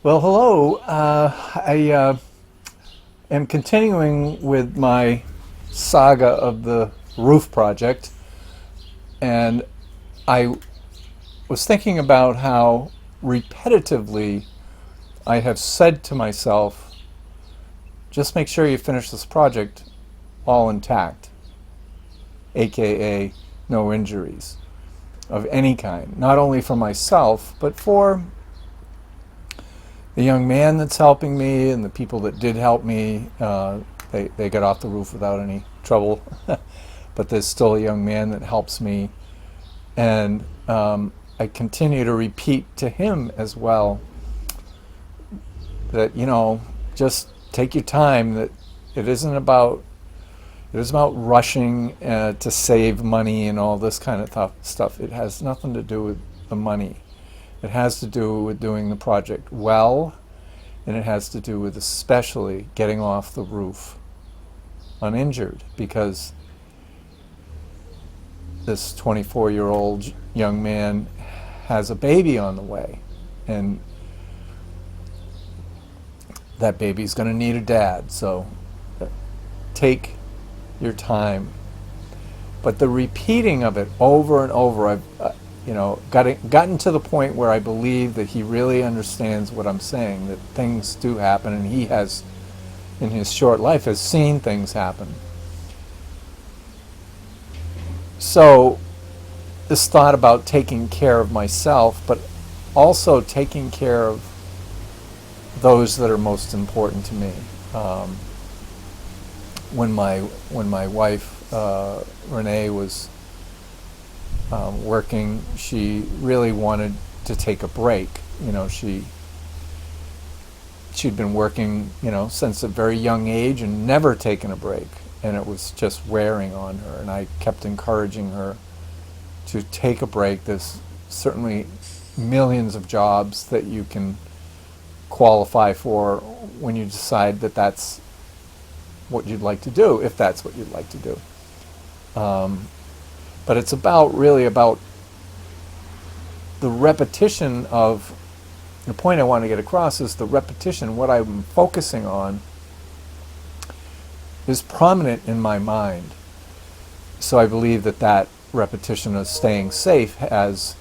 Well, hello. I am continuing with my saga of the roof project, and I was thinking about how repetitively I have said to myself, just make sure you finish this project all intact, aka no injuries of any kind, not only for myself, but for the young man that's helping me and the people that did help me. They got off the roof without any trouble, but there's still a young man that helps me. And I continue to repeat to him as well that, just take your time, that it isn't about it is about rushing to save money and all this kind of stuff. It has nothing to do with the money. It has to do with doing the project well, and it has to do with especially getting off the roof uninjured, because this 24-year-old young man has a baby on the way, and that baby's going to need a dad. So take your time. But the repeating of it over and over, I've gotten to the point where I believe that he really understands what I'm saying, that things do happen, and he has, in his short life, has seen things happen. So this thought about taking care of myself, but also taking care of those that are most important to me. When my wife Renee was working, she really wanted to take a break. She'd been working, since a very young age and never taken a break, and it was just wearing on her. And I kept encouraging her to take a break. There's certainly millions of jobs that you can qualify for when you decide that that's what you'd like to do, if that's what you'd like to do. But it's really about the repetition of, the point I want to get across is the repetition. What I'm focusing on is prominent in my mind. So I believe that repetition of staying safe has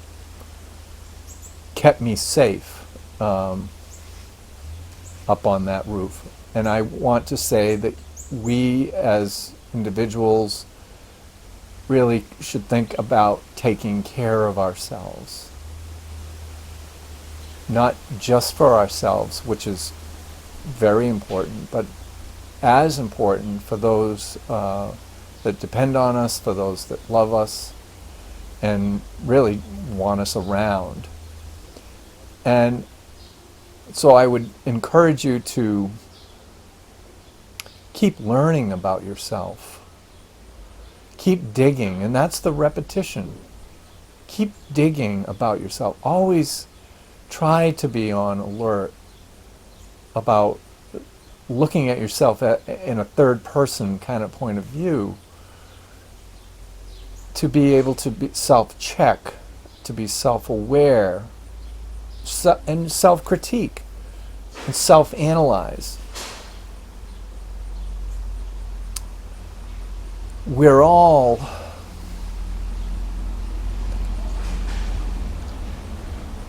kept me safe up on that roof. And I want to say that we as individuals really should think about taking care of ourselves. Not just for ourselves, which is very important, but as important for those that depend on us, for those that love us, and really want us around. And so I would encourage you to keep learning about yourself. Keep digging, and that's the repetition. Keep digging about yourself. Always try to be on alert about looking at yourself in a third person kind of point of view, to be able to be self-check, to be self-aware, and self-critique, and self-analyze. We're all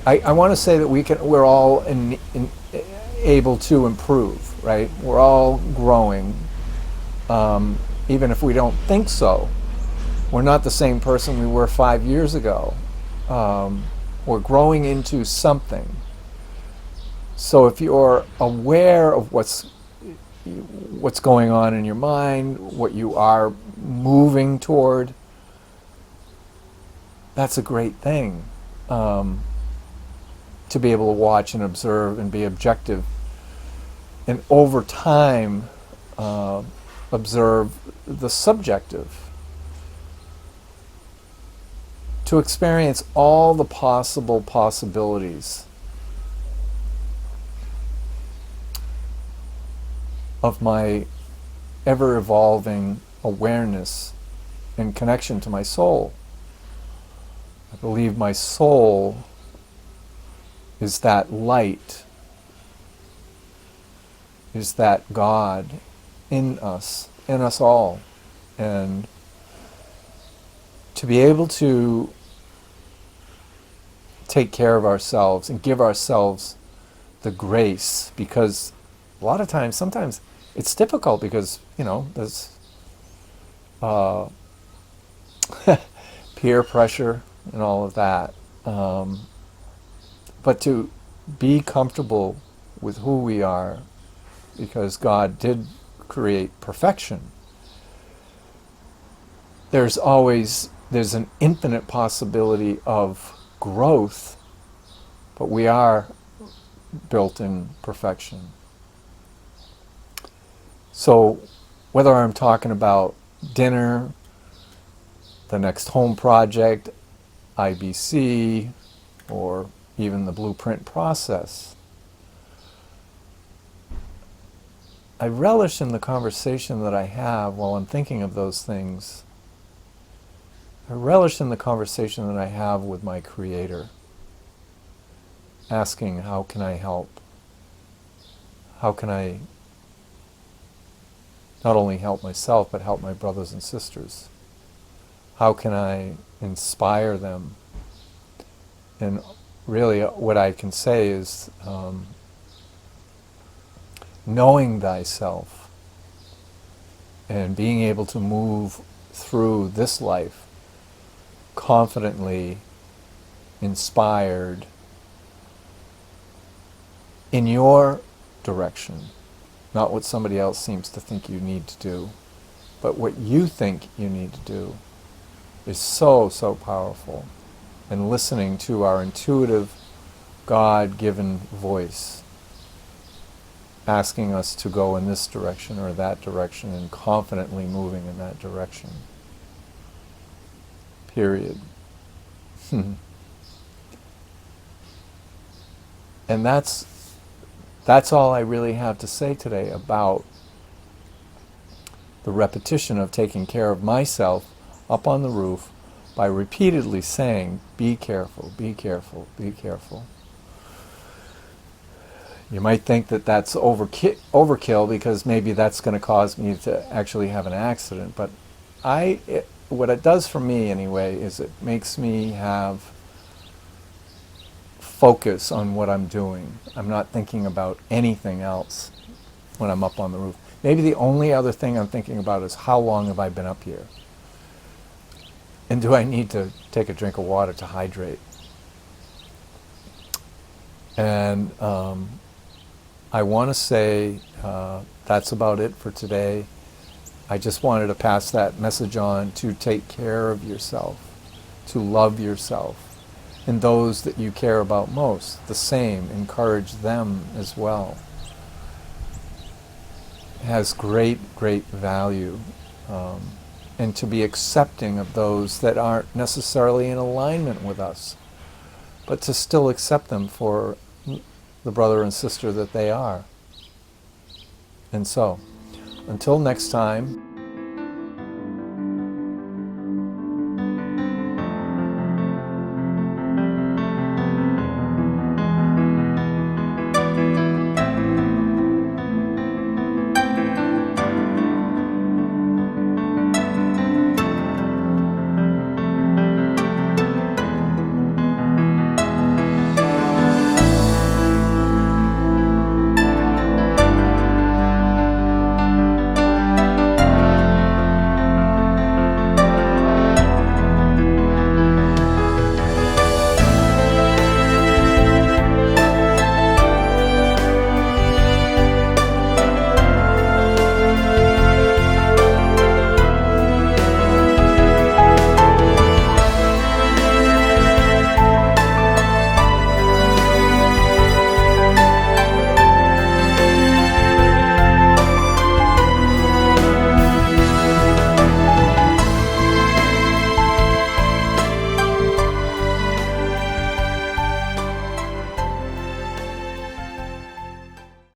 I want to say that we're all able to improve, right? We're all growing, even if we don't think so. We're not the same person we were 5 years ago. We're growing into something. So if you're aware of what's going on in your mind, what you are moving toward, that's a great thing. To be able to watch and observe and be objective, and over time observe the subjective, to experience all the possible possibilities of my ever-evolving awareness and connection to my soul. I believe my soul is that light is that God in us all. And to be able to take care of ourselves and give ourselves the grace, because a lot of times, sometimes it's difficult because, there's peer pressure and all of that. But to be comfortable with who we are, because God did create perfection, there's an infinite possibility of growth, but we are built in perfection. So whether I'm talking about dinner, the next home project, IBC, or even the blueprint process, I relish in the conversation that I have while I'm thinking of those things. I relish in the conversation that I have with my Creator, asking, how can I help? How can I not only help myself, but help my brothers and sisters? How can I inspire them? And really what I can say is, knowing thyself and being able to move through this life confidently, inspired, in your direction, not what somebody else seems to think you need to do, but what you think you need to do, is so, so powerful. And listening to our intuitive, God-given voice, asking us to go in this direction or that direction, and confidently moving in that direction. Period. And that's all I really have to say today about the repetition of taking care of myself up on the roof by repeatedly saying, be careful, be careful, be careful. You might think that that's overkill because maybe that's going to cause me to actually have an accident, but what it does for me anyway is it makes me have focus on what I'm doing. I'm not thinking about anything else when I'm up on the roof. Maybe the only other thing I'm thinking about is how long have I been up here? And do I need to take a drink of water to hydrate? And I want to say that's about it for today. I just wanted to pass that message on to take care of yourself, to love yourself, and those that you care about most, the same. Encourage them as well. It has great, great value. And to be accepting of those that aren't necessarily in alignment with us, but to still accept them for the brother and sister that they are. And so, until next time,